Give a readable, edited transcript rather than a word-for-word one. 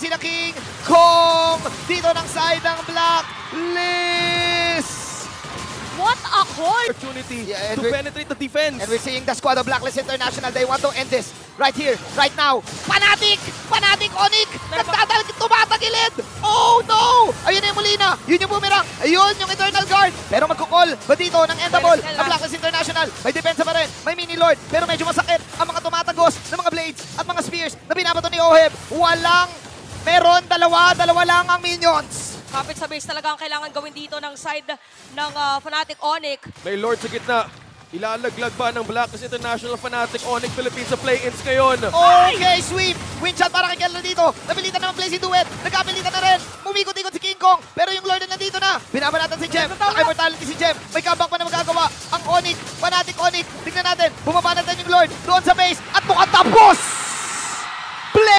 sila King Kong dito ng side ng Blacklist. What a hold! Opportunity Yeah, and to we're- penetrate the defense. And we're seeing the squad of Blacklist International. They want to end this right here, right now. Fanatic! Fanatic Onyx! Tumatagilid! Oh no! Ayun na yung Molina. Yun yung boomerang. Ayun yung Eternal Guard. Pero magkukol ba dito ng Endable ang Blacklist International? May depensa pa rin. May mini lord. Pero medyo masakit ang mga tumatagos ng mga blades at mga spears na binabato ni Oheb. Meron dalawa lang ang minions. Kapit sa base talaga ang kailangan gawin dito ng side ng Fnatic Onyx. May Lord sa gitna. Ilalaglag ba ng Blacklist International Fnatic Onyx Philippines sa play-ins ngayon? Okay, sweep! Windshot para kay Kello dito. Napilitan naman play si Duet. Nagkapilitan na rin. Umikot-ikot si King Kong. Pero yung Lord na nandito na. Binabanatan si Jem. Naka-immortality si Jem. May comeback pa na magagawa. Ang Onyx, Fnatic Onyx. Tignan natin. Bumaba natin yung Lord doon sa base. At mukhang tapos!